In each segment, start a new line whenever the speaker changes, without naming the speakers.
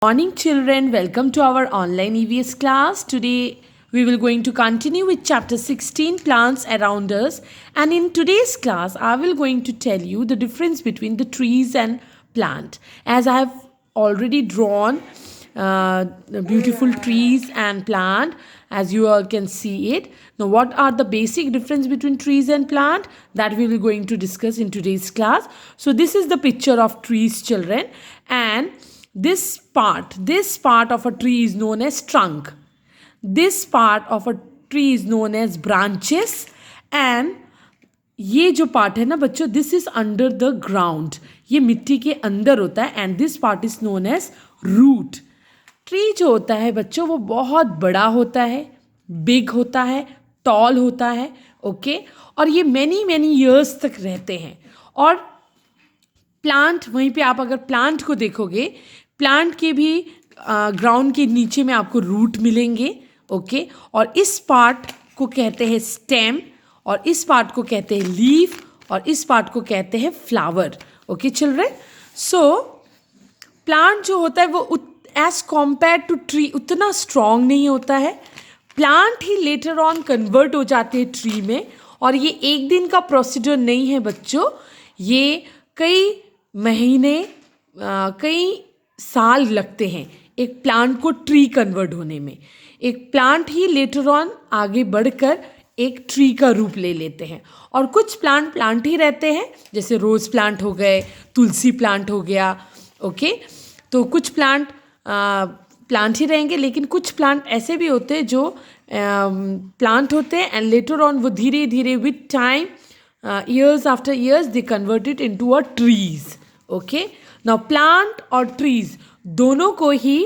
Morning children, welcome to our online EVS class. Today we will going to continue with chapter 16 plants around us, and in today's class I will going to tell you the difference between the trees and plant. As I have already drawn the beautiful trees and plant, as you all can see it. Now what are the basic difference between trees and plant, that we will going to discuss in today's class. So this is the picture of trees, children, and this part of a tree is known as trunk. This part of a tree is known as branches, and ये जो part है ना बच्चों, this is under the ground, ये मिट्टी के अंदर होता है, and this part is known as root. Tree जो होता है बच्चों वो बहुत बड़ा होता है, बिग होता है, टॉल होता है, ओके, और ये मैनी ईयर्स तक रहते हैं. और प्लांट, वहीं पे आप अगर प्लांट को देखोगे, प्लांट के भी ग्राउंड के नीचे में आपको रूट मिलेंगे, ओके, और इस पार्ट को कहते हैं स्टेम, और इस पार्ट को कहते हैं लीफ, और इस पार्ट को कहते हैं फ्लावर. ओके चिल्ड्रन, सो प्लांट जो होता है वो एज कॉम्पेयर टू ट्री उतना स्ट्रॉन्ग नहीं होता है. Plant he later on convert हो जाते हैं ट्री में, और ये एक दिन का प्रोसीजर नहीं है बच्चों, ये कई महीने कई साल लगते हैं एक प्लांट को ट्री कन्वर्ट होने में. एक प्लांट ही लेटर ऑन आगे बढ़कर एक ट्री का रूप ले लेते हैं. और कुछ प्लांट ही रहते हैं, जैसे रोज़ प्लांट हो गए, तुलसी प्लांट हो गया, ओके. तो कुछ प्लांट ही रहेंगे, लेकिन कुछ प्लांट ऐसे भी होते हैं जो प्लांट होते हैं एंड लेटर ऑन वो धीरे धीरे with time, years after years they convert it into a trees. Okay, now plant और trees दोनों को ही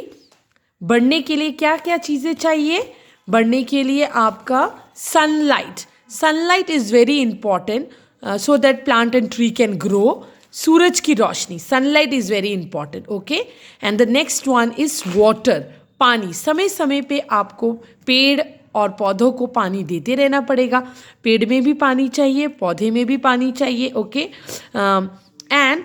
बढ़ने के लिए क्या क्या चीज़ें चाहिए? बढ़ने के लिए आपका sunlight is very important so that plant and tree can grow. सूरज की रोशनी, sunlight is very important, okay. And the next one is water, पानी. समय समय पे आपको पेड़ और पौधों को पानी देते रहना पड़ेगा. पेड़ में भी पानी चाहिए, पौधे में भी पानी चाहिए, ओके. एंड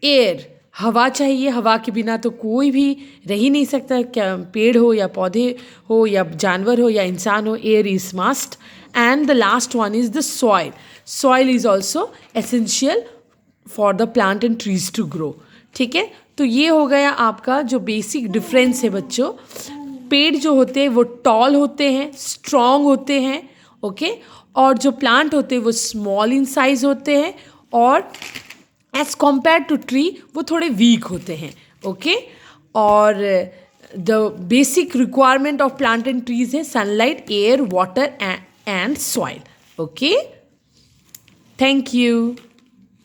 एयर, हवा चाहिए. हवा के बिना तो कोई भी रह ही नहीं सकता, क्या पेड़ हो या पौधे हो या जानवर हो या इंसान हो, air is must. And the last one is the soil is also essential for the plant and trees to grow. ठीक है, तो ये हो गया आपका जो बेसिक डिफरेंस है बच्चों. पेड़ जो होते हैं वो टॉल होते हैं, स्ट्रॉन्ग होते हैं, ओके, और जो प्लांट होते हैं वो स्मॉल इन साइज होते हैं, और एज कम्पेयर टू ट्री वो थोड़े वीक होते हैं, ओके. और the basic requirement of plant and trees है sunlight, air, water and soil. Okay, thank you.